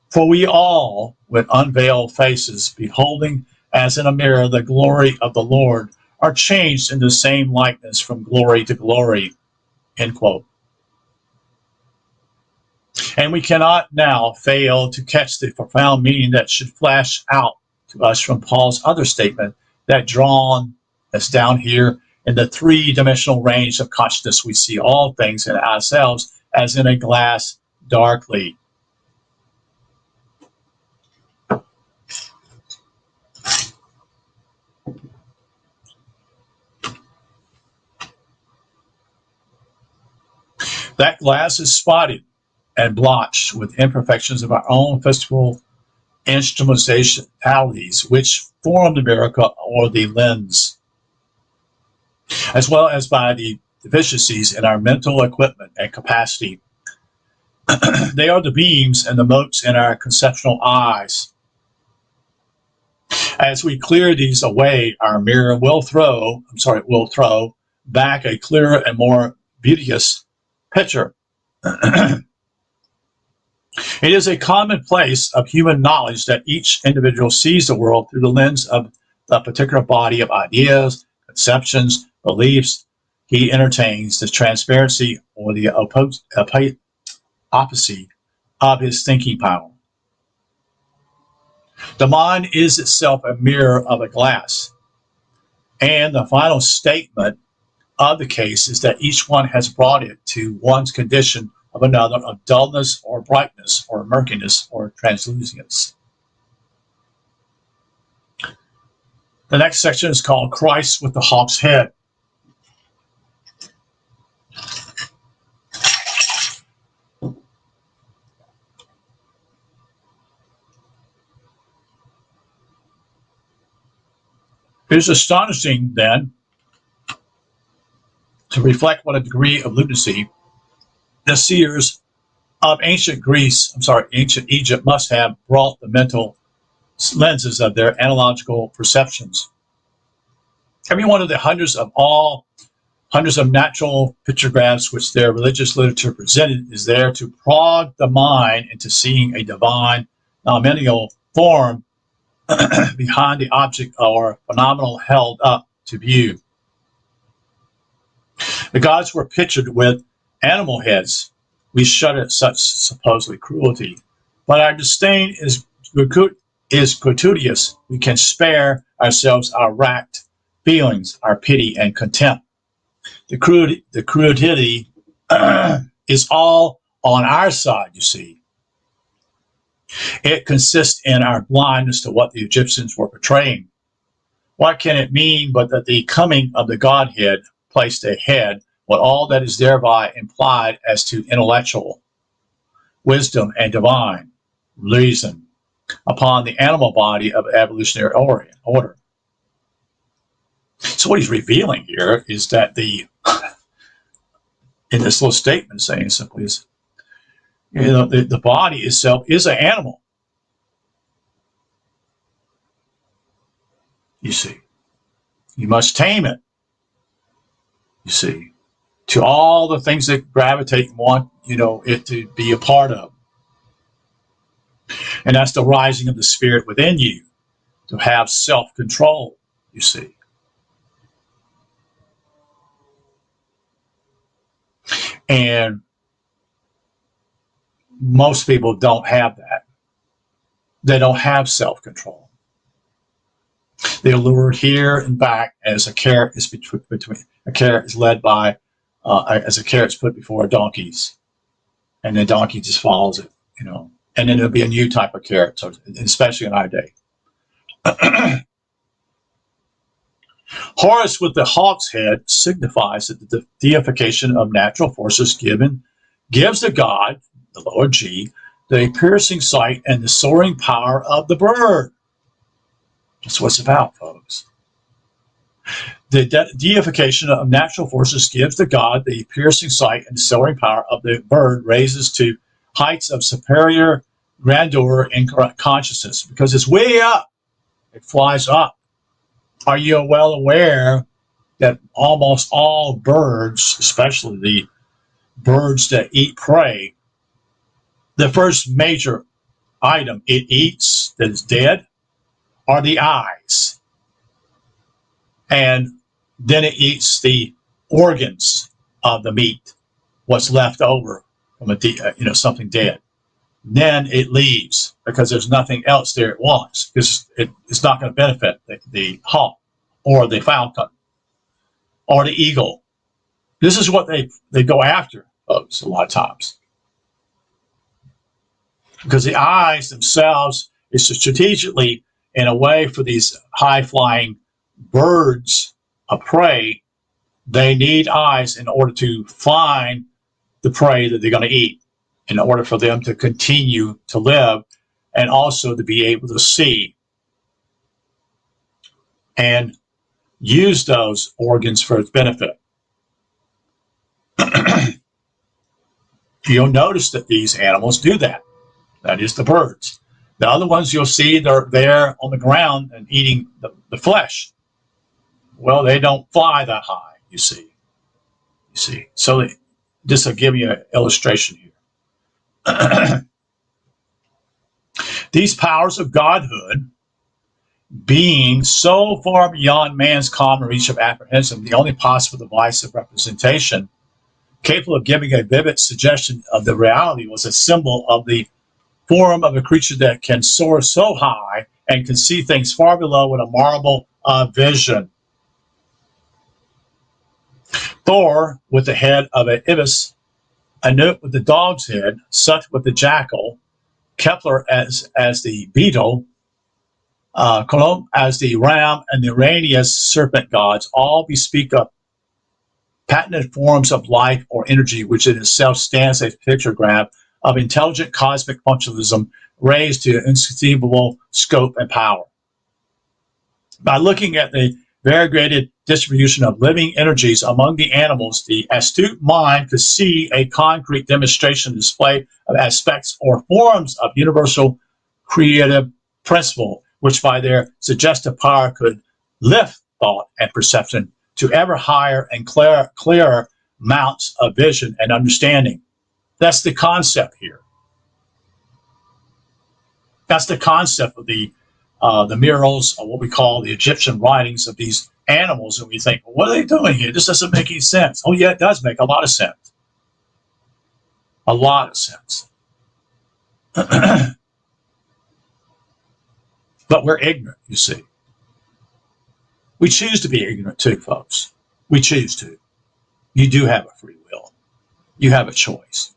S1: for we all, with unveiled faces, beholding as in a mirror the glory of the Lord, are changed in the same likeness from glory to glory, end quote. And we cannot now fail to catch the profound meaning that should flash out to us from Paul's other statement that drawn us down here in the three-dimensional range of consciousness, we see all things in ourselves as in a glass darkly. That glass is spotted and blotched with imperfections of our own physical instrumentalities, which form the mirror or the lens, as well as by the deficiencies in our mental equipment and capacity. They are the beams and the motes in our conceptual eyes. As we clear these away, our mirror will throw back a clearer and more beauteous picture. It is a commonplace of human knowledge that each individual sees the world through the lens of a particular body of ideas, conceptions, beliefs, he entertains the transparency or the opposite of his thinking power. The mind is itself a mirror of a glass. And the final statement of the case is that each one has brought it to one's condition of another of dullness or brightness or murkiness or translucence. The next section is called Christ with the Hawk's Head. It is astonishing, then, to reflect what a degree of lunacy the seers of ancient Egypt must have brought the mental lenses of their analogical perceptions. Every one of the hundreds of natural pictographs which their religious literature presented is there to prod the mind into seeing a divine nominal form behind the object or phenomenal held up to view. The gods were pictured with animal heads. We shudder at such supposedly cruelty, but our disdain is gratuitous. We can spare ourselves our racked feelings, our pity and contempt. The crudity is all on our side, you see. It consists in our blindness to what the Egyptians were portraying. What can it mean but that the coming of the Godhead placed ahead what all that is thereby implied as to intellectual wisdom and divine reason upon the animal body of evolutionary order. So what he's revealing here is that in this little statement saying simply is, the body itself is an animal. You see, you must tame it. You see, to all the things that gravitate and want, it to be a part of. And that's the rising of the spirit within you, to have self-control, you see. And most people don't have that. They don't have self-control. They're lured here and back as a carrot is led by, as a carrot's put before a donkey's, and the donkey just follows it, and then it'll be a new type of carrot, so especially in our day. Horus with the hawk's head signifies that the deification of natural forces gives the god, the lower G, the piercing sight and the soaring power of the bird. That's what it's about, folks. The deification of natural forces gives the god the piercing sight and soaring power of the bird, raises to heights of superior grandeur in consciousness, because it's way up. It flies up. Are you well aware that almost all birds, especially the birds that eat prey, the first major item it eats that is dead are the eyes. And then it eats the organs of the meat, what's left over from something dead. Then it leaves because there's nothing else there it wants, because it's not going to benefit the hawk or the falcon or the eagle. This is what they go after, folks, a lot of times. Because the eyes themselves is strategically in a way for these high-flying birds of prey. They need eyes in order to find the prey that they're going to eat, in order for them to continue to live, and also to be able to see and use those organs for its benefit. You'll notice that these animals do that. That is the birds. The other ones you'll see, they're there on the ground and eating the flesh. Well, they don't fly that high, you see. So this will give you an illustration here. These powers of godhood being so far beyond man's common reach of apprehension, the only possible device of representation capable of giving a vivid suggestion of the reality was a symbol of the form of a creature that can soar so high and can see things far below with a marvel of vision. Thor with the head of an ibis, Anut with the dog's head, Sut with the jackal, Kepler as the beetle, Colomb as the ram, and the Uranius serpent gods all bespeak of patented forms of life or energy, which in itself stands a pictograph of intelligent cosmic functionalism raised to inconceivable scope and power. By looking at the variegated distribution of living energies among the animals, the astute mind could see a concrete demonstration display of aspects or forms of universal creative principle, which by their suggestive power could lift thought and perception to ever higher and clearer mounts of vision and understanding. That's the concept here. That's the concept of the murals, or what we call the Egyptian writings of these animals, and we think, well, what are they doing here? This doesn't make any sense. Oh, yeah, it does make a lot of sense. A lot of sense. But we're ignorant, you see. We choose to be ignorant too, folks. We choose to. You do have a free will. You have a choice.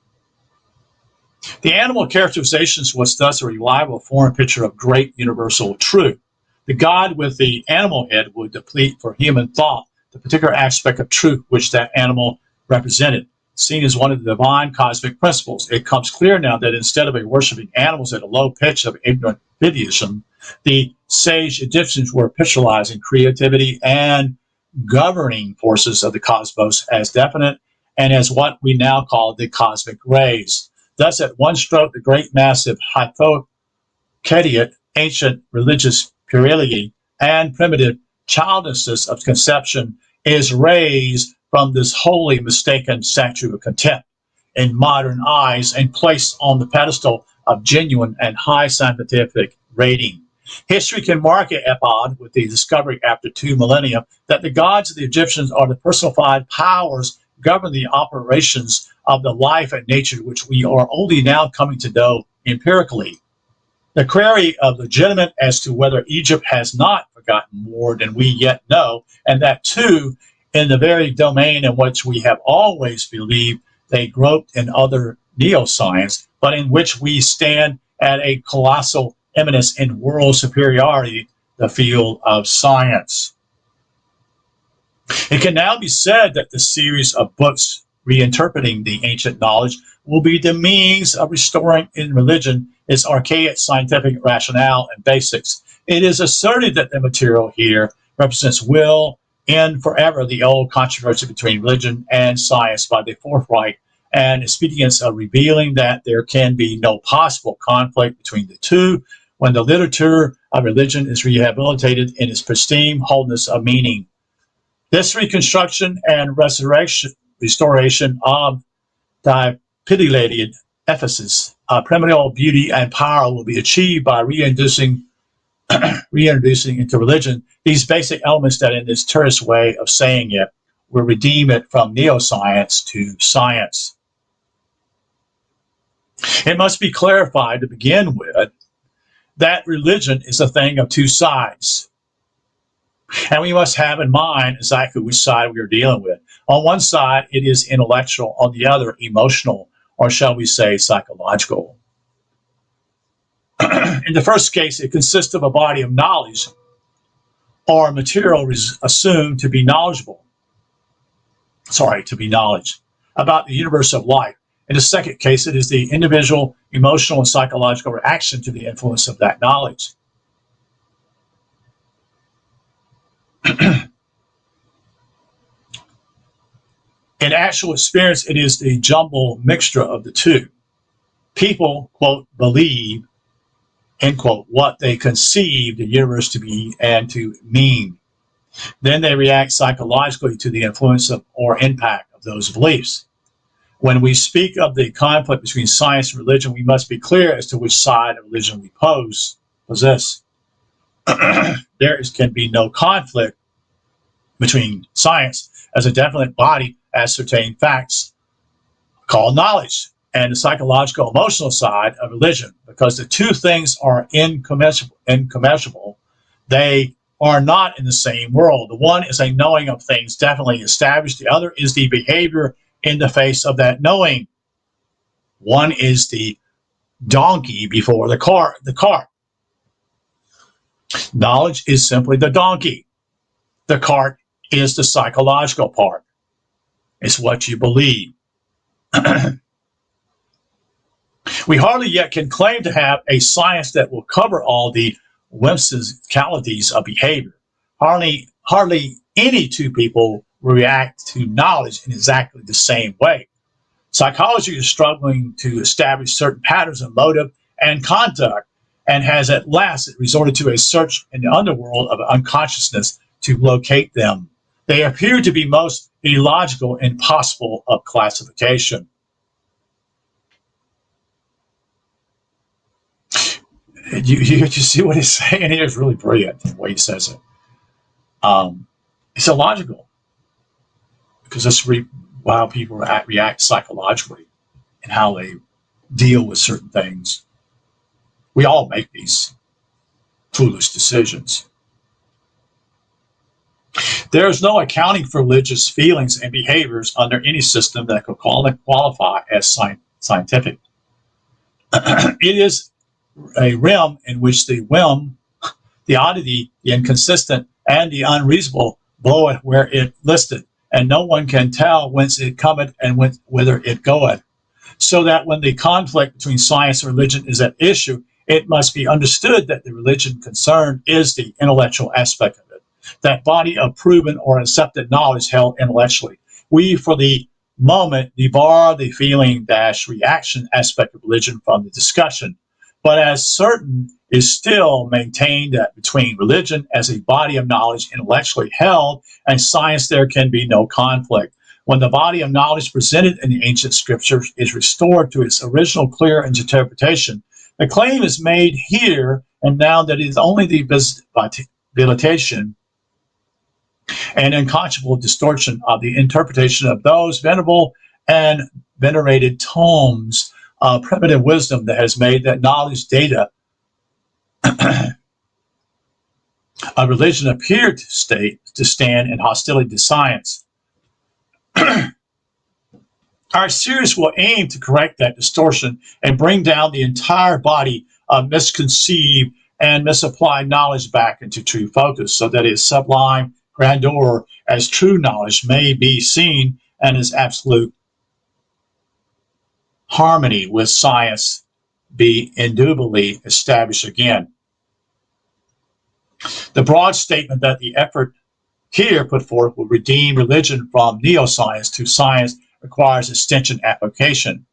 S1: The animal characterizations was thus a reliable foreign picture of great universal truth. The God with the animal head would deplete for human thought the particular aspect of truth which that animal represented. Seen as one of the divine cosmic principles, it comes clear now that instead of worshiping animals at a low pitch of ignorant fideism, the sage Egyptians were picturizing creativity and governing forces of the cosmos as definite and as what we now call the cosmic rays. Thus, at one stroke, the great massive hypothetical ancient religious puerility and primitive childishness of conception is raised from this wholly mistaken statue of contempt in modern eyes and placed on the pedestal of genuine and high scientific rating. History can mark an epoch with the discovery after 2 millennia that the gods of the Egyptians are the personified powers governing the operations of the life and nature which we are only now coming to know empirically. The query of legitimate as to whether Egypt has not forgotten more than we yet know, and that too in the very domain in which we have always believed they groped in other neoscience, but in which we stand at a colossal eminence in world superiority, the field of science. It can now be said that the series of books reinterpreting the ancient knowledge will be the means of restoring in religion its archaic scientific rationale and basics. It is asserted that the material here represents will end forever the old controversy between religion and science by the forthright and expedience of revealing that there can be no possible conflict between the two when the literature of religion is rehabilitated in its pristine wholeness of meaning. This reconstruction and restoration of dilapidated Ephesus, primordial beauty and power will be achieved by reintroducing into religion these basic elements that, in this terse way of saying it, will redeem it from neoscience to science. It must be clarified to begin with that religion is a thing of two sides. And we must have in mind exactly which side we are dealing with. On one side, it is intellectual. On the other, emotional, or shall we say, psychological. In the first case, it consists of a body of knowledge or material assumed to be knowledge about the universe of life. In the second case, it is the individual emotional and psychological reaction to the influence of that knowledge. In actual experience, it is the jumble mixture of the two. People, quote, believe, end quote, what they conceive the universe to be and to mean. Then they react psychologically to the influence of or impact of those beliefs. When we speak of the conflict between science and religion, we must be clear as to which side of religion we possess. can be no conflict between science as a definite body ascertained facts called knowledge and the psychological emotional side of religion, because the two things are incommensurable. They are not in the same world. The one is a knowing of things definitely established. The other is the behavior in the face of that knowing. One is the donkey before the cart. Knowledge is simply the donkey. The cart is the psychological part. It's what you believe. We hardly yet can claim to have a science that will cover all the whimsicalities of behavior. Hardly any two people react to knowledge in exactly the same way. Psychology is struggling to establish certain patterns of motive and conduct, and has at last resorted to a search in the underworld of unconsciousness to locate them. They appear to be most illogical and impossible of classification. You see what he's saying here is really brilliant, the way he says it. It's illogical, because that's how people react psychologically and how they deal with certain things. We all make these foolish decisions. There is no accounting for religious feelings and behaviors under any system that could qualify as scientific. It is a realm in which the whim, the oddity, the inconsistent, and the unreasonable bloweth where it listeth, and no one can tell whence it cometh and whither it goeth. So that when the conflict between science and religion is at issue, it must be understood that the religion concerned is the intellectual aspect of it, that body of proven or accepted knowledge held intellectually. We, for the moment, debar the feeling-reaction aspect of religion from the discussion, but as certain is still maintained that between religion as a body of knowledge intellectually held and science there can be no conflict. When the body of knowledge presented in the ancient scriptures is restored to its original clear interpretation, the claim is made here and now that it is only the volition and unconscionable distortion of the interpretation of those venerable and venerated tomes of primitive wisdom that has made that knowledge data of religion appear to stand in hostility to science. Our series will aim to correct that distortion and bring down the entire body of misconceived and misapplied knowledge back into true focus, so that its sublime grandeur as true knowledge may be seen and its absolute harmony with science be indubitably established again. The broad statement that the effort here put forth will redeem religion from neoscience to science requires extension application.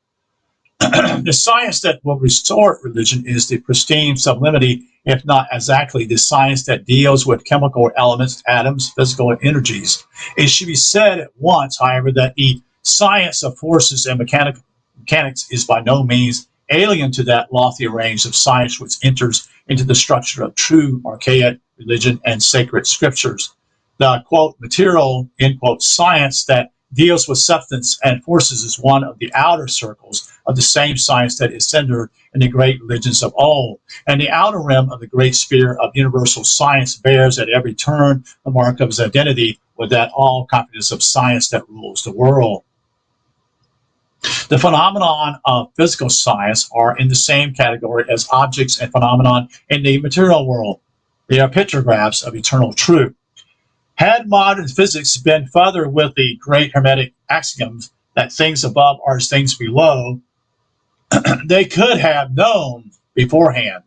S1: The science that will restore religion is the pristine sublimity, if not exactly the science that deals with chemical elements, atoms, physical energies. It should be said at once, however, that the science of forces and mechanics is by no means alien to that lofty range of science which enters into the structure of true archaic religion and sacred scriptures. The, quote, material, end quote, science that deals with substance and forces is one of the outer circles of the same science that is centered in the great religions of old. And the outer rim of the great sphere of universal science bears at every turn the mark of its identity with that all-confidence of science that rules the world. The phenomenon of physical science are in the same category as objects and phenomenon in the material world. They are pictographs of eternal truth. Had modern physics been further with the great Hermetic axioms that things above are as things below, they could have known beforehand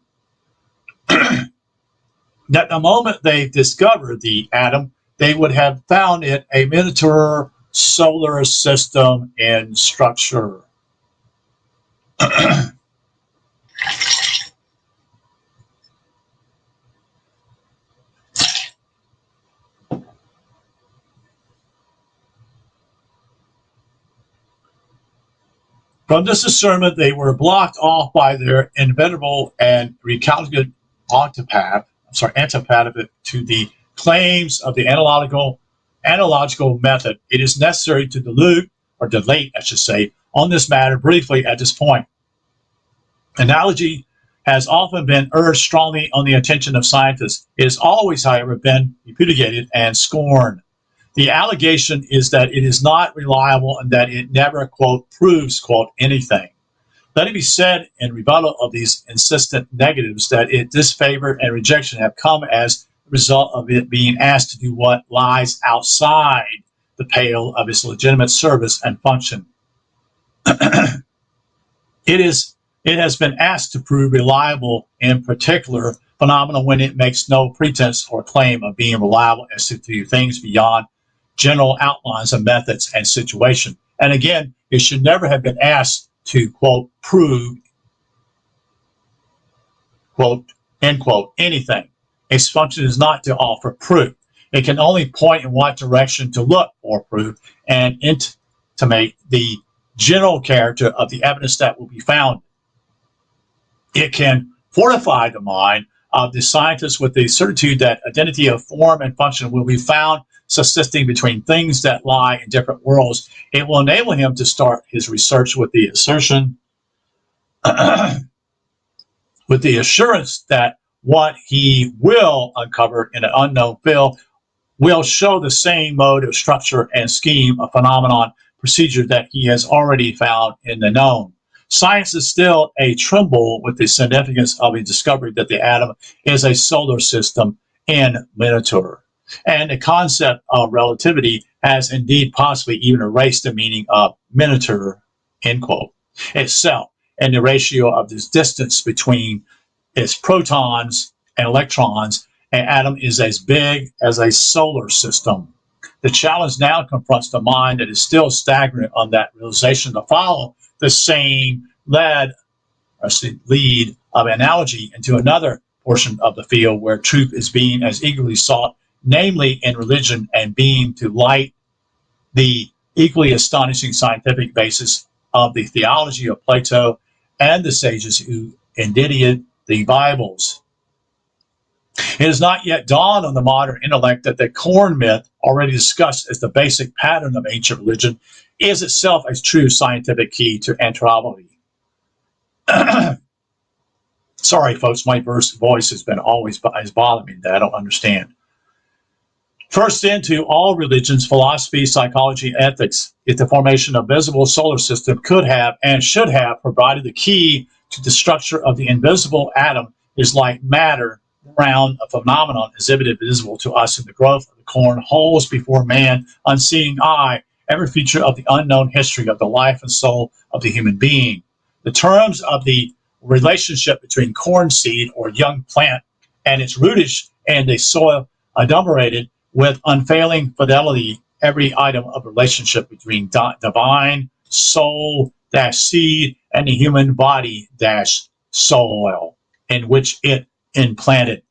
S1: that the moment they discovered the atom, they would have found it a miniature solar system in structure. From this discernment, they were blocked off by their inevitable and recalcitrant autopath, antipathic to the claims of the analogical method. It is necessary to dilate, I should say, on this matter briefly at this point. Analogy has often been urged strongly on the attention of scientists. It has always, however, been repudiated and scorned. The allegation is that it is not reliable and that it never, quote, proves, quote, anything. Let it be said in rebuttal of these insistent negatives that its disfavor and rejection have come as a result of it being asked to do what lies outside the pale of its legitimate service and function. It has been asked to prove reliable in particular phenomena when it makes no pretense or claim of being reliable as to things beyond general outlines of methods and situation. And again, it should never have been asked to, quote, prove, quote, end quote, anything. Its function is not to offer proof. It can only point in what direction to look for proof and intimate the general character of the evidence that will be found. It can fortify the mind of the scientist with the certitude that identity of form and function will be found subsisting between things that lie in different worlds. It will enable him to start his research with the assertion, with the assurance that what he will uncover in an unknown field will show the same mode of structure and scheme of phenomenon procedure that he has already found in the known. Science is still a tremble with the significance of a discovery that the atom is a solar system in miniature. And the concept of relativity has indeed possibly even erased the meaning of miniature, end quote, itself, and the ratio of this distance between its protons and electrons. An atom is as big as a solar system. The challenge now confronts the mind that is still stagnant on that realization to follow the same lead of analogy into another portion of the field where truth is being as eagerly sought, namely in religion, and being to light the equally astonishing scientific basis of the theology of Plato and the sages who indited the Bibles. It has not yet dawned on the modern intellect that the Kuhn myth, already discussed as the basic pattern of ancient religion, is itself a true scientific key to anthropology. Sorry, folks, my voice has been always bothering me that I don't understand. First into all religions, philosophy, psychology, ethics, if the formation of visible solar system could have and should have provided the key to the structure of the invisible atom, is like matter around a phenomenon exhibited visible to us in the growth of the corn holds before man, unseeing eye, every feature of the unknown history of the life and soul of the human being. The terms of the relationship between corn seed or young plant and its rootage and the soil enumerated with unfailing fidelity every item of relationship between divine soul seed and the human body soil in which it implanted.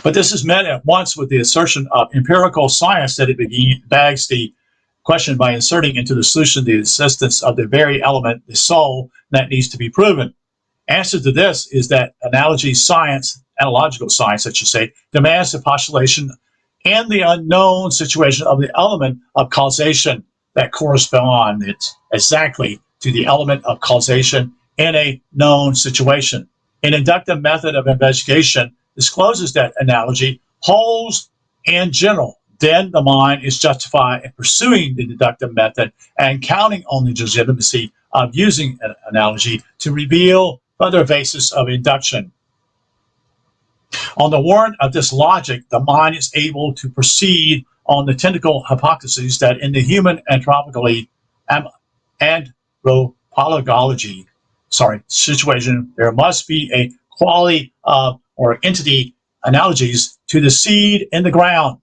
S1: But this is met at once with the assertion of empirical science that it bags the question by inserting into the solution the existence of the very element, the soul, that needs to be proven. Answer to this is that analogical science, I should say, demands the postulation and the unknown situation of the element of causation that corresponds exactly to the element of causation in a known situation. An inductive method of investigation discloses that analogy holds in general. Then the mind is justified in pursuing the deductive method and counting on the legitimacy of using an analogy to reveal further basis of induction. On the warrant of this logic, the mind is able to proceed on the technical hypothesis that in the human anthropology situation, there must be a quality of or entity analogies to the seed in the ground.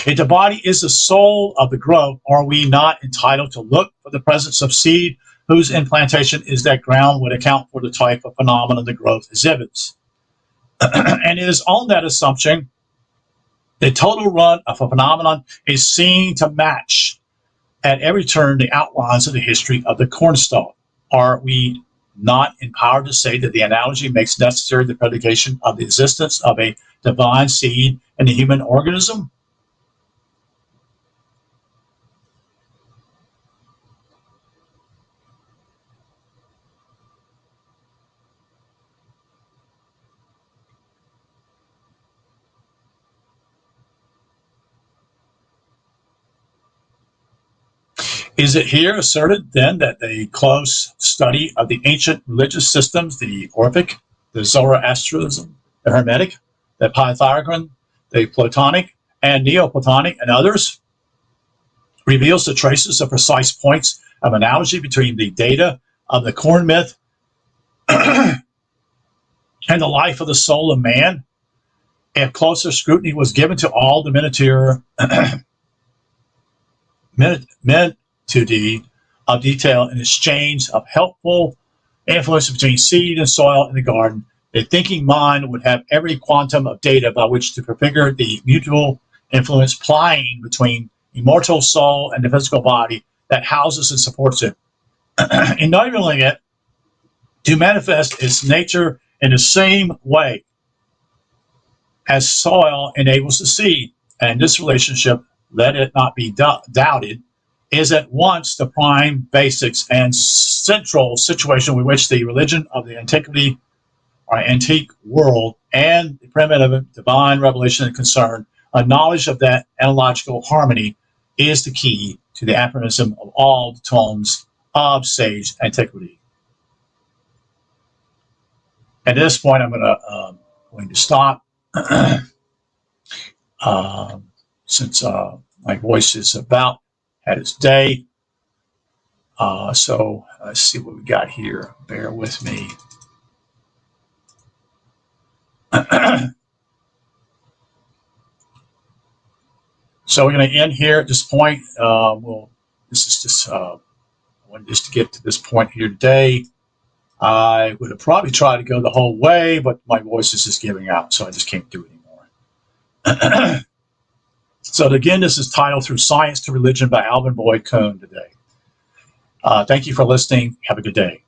S1: If the body is the soul of the growth, are we not entitled to look for the presence of seed whose implantation is that ground would account for the type of phenomenon the growth exhibits? And it is on that assumption the total run of a phenomenon is seen to match at every turn the outlines of the history of the cornstalk. Are we not empowered to say that the analogy makes necessary the predication of the existence of a divine seed in the human organism? Is it here asserted then that the close study of the ancient religious systems, the Orphic, the Zoroastrianism, the Hermetic, the Pythagorean, the Platonic, and Neoplatonic, and others, reveals the traces of precise points of analogy between the data of the Kuhn myth and the life of the soul of man? If closer scrutiny was given to all the minutiae of detail in exchange of helpful influence between seed and soil in the garden, the thinking mind would have every quantum of data by which to prefigure the mutual influence plying between immortal soul and the physical body that houses and supports it, enabling it to manifest its nature in the same way as soil enables the seed. And this relationship, let it not be doubted, is at once the prime, basics, and central situation with which the religion of the antiquity or antique world and the primitive divine revelation is concerned. A knowledge of that analogical harmony is the key to the aphorism of all the tomes of sage antiquity. At this point, I'm going to stop since my voice is about at its day. So let's see what we got here. Bear with me. So we're going to end here at this point. This is just I wanted just to get to this point here today. I would have probably tried to go the whole way, but my voice is just giving out, so I just can't do it anymore. So again, this is titled Through Science to Religion by Alvin Kuhn today. Thank you for listening. Have a good day.